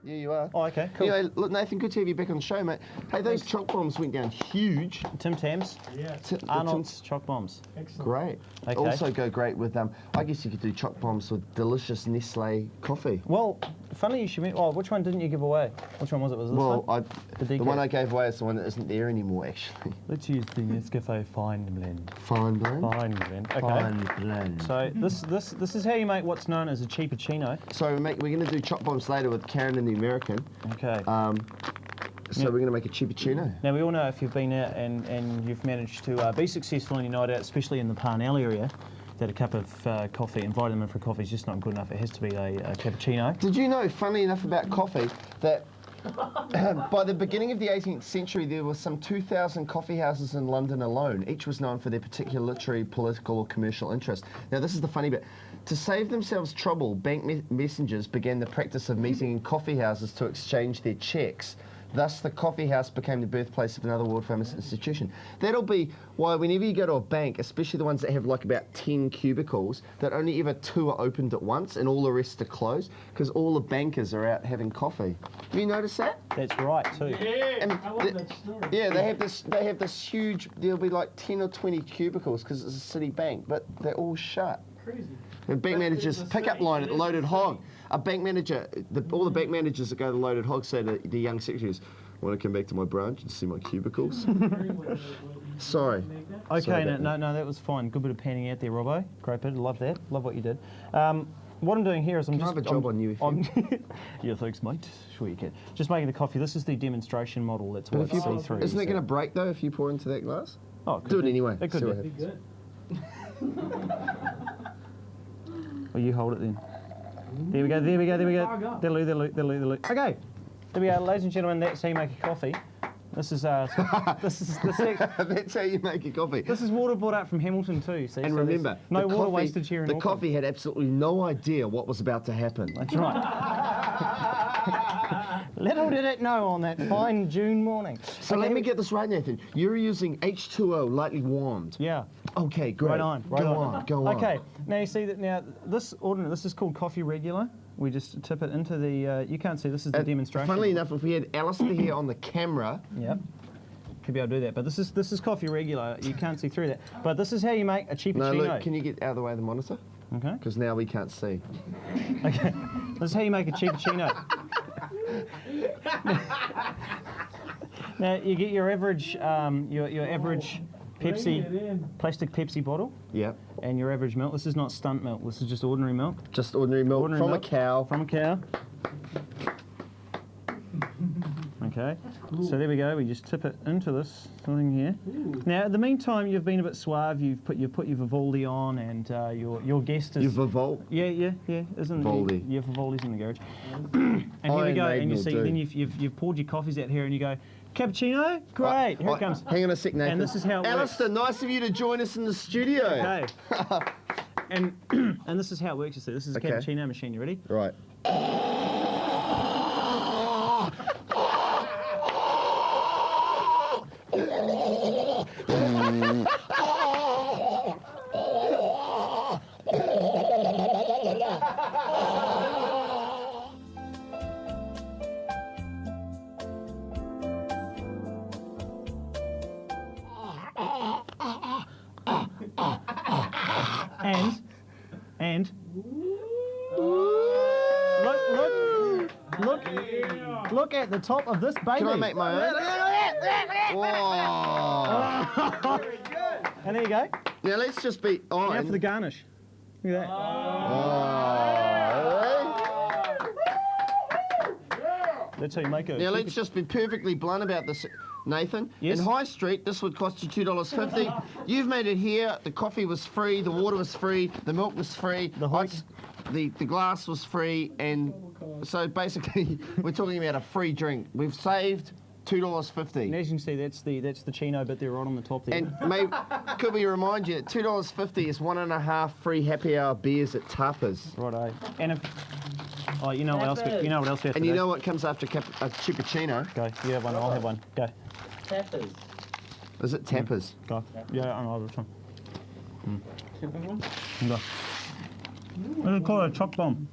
Yeah, you are. Oh, okay, cool. Anyway, look, Nathan, good to have you back on the show, mate. Hey, those choc bombs went down huge. Tim Tams. Yeah. Arnold's choc bombs. Excellent. Great. Okay. Also go great with, I guess you could do choc bombs with delicious Nestle coffee. Well, funny you should. Oh, which one didn't you give away? Which one was it? Was this one? The one I gave away is the one that isn't there anymore, actually. Let's use the Nescafe Fine Blend. Fine blend. Fine blend. Okay. Fine blend. So this is how you make what's known as a cheapuccino. So we're going to do choc bombs later with Karen and the American. Okay. So we're going to make a cheapuccino. Now we all know if you've been out and you've managed to be successful in your night out, especially in the Parnell area, that a cup of coffee, inviting them in for coffee is just not good enough. It has to be a cappuccino. Did you know, funnily enough about coffee, that by the beginning of the 18th century there were some 2,000 coffee houses in London alone. Each was known for their particular literary, political or commercial interest. Now this is the funny bit. To save themselves trouble, bank messengers began the practice of meeting in coffee houses to exchange their cheques. Thus, the coffee house became the birthplace of another world-famous institution. That'll be why whenever you go to a bank, especially the ones that have like about 10 cubicles, that only ever 2 are opened at once and all the rest are closed, because all the bankers are out having coffee. Have you noticed that? That's right too. Yeah, I love that story. Yeah, they have this huge, there'll be like 10 or 20 cubicles because it's a city bank, but they're all shut. Crazy. The bank managers pickup line at the Loaded Hog. A bank manager, all the bank managers that go to the Loaded Hog say to the young secretaries, "Want to come back to my branch and see my cubicles?" Sorry. Okay, Sorry no, that was fine. Good bit of panning out there, Robbo. Great bit. Love that. Love what you did. What I'm doing here is Can I have a job on you? Yeah, thanks, mate. Sure you can. Just making the coffee. This is the demonstration model. That's what it's see-through. Isn't it going to break though if you pour into that glass? Oh, do it anyway. It could Be good. Well, you hold it then. There we go. That'll. Okay. There we go, ladies and gentlemen. That's how you make a coffee. This is That's how you make a coffee. This is water brought out from Hamilton too. See? And so remember, no water wasted here in the Auckland. coffee had absolutely no idea what was about to happen. That's right. Little did it know on that fine June morning. So let me get this right, Nathan. You're using H2O lightly warmed. Yeah. Okay, great. Right on. Go on. Okay. Now you see that. Now this is called coffee regular. We just tip it into the. You can't see. This is the demonstration. Funnily enough, if we had Alistair here on the camera. Yep. Could be able to do that, but this is coffee regular. You can't see through that. But this is how you make a cheapuccino. No, look, can you get out of the way of the monitor? Okay. Because now we can't see. Okay. This is how you make a cheapuccino. Now you get your average Pepsi, plastic Pepsi bottle. Yeah. And your average milk. This is not stunt milk. This is just ordinary milk. Just ordinary milk from a cow. From a cow. Okay. So there we go. We just tip it into this thing here. Now, in the meantime, you've been a bit suave. You've put your Vivaldi on, and your guest is. Your Vivaldi. Yeah. Isn't Vivaldi. Yeah, Vivaldi's in the garage. And here we go. And you see, then you've poured your coffees out here, and you go, cappuccino, great. Here it comes. Hang on a sec, Nathan. And this is how it Alistair, nice of you to join us in the studio. Okay. and this is how it works. You see, this is a cappuccino machine. You ready? Right. And look at the top of this baby. Can I make my own? Whoa. Very good. And there you go. Now let's just be on. Now for the garnish. Look at that. That's how you make it. Now let's just be perfectly blunt about this, Nathan. Yes. In High Street, this would cost you $2.50. You've made it here. The coffee was free, the water was free, the milk was free, the glass was free, and so basically we're talking about a free drink. We've saved $2.50. And as you can see, that's the chino, but they're right on the top there. And could we remind you that $2.50 is 1.5 free happy hour beers at Tapas. Righto. And if you know what else? You know what else we have to And do? you know what comes after a cappuccino? Go. You have one. I'll have one. Go. Tappers. Is it tapas? Go. Yeah, I know this one. Go. I'm gonna call it a choc bomb.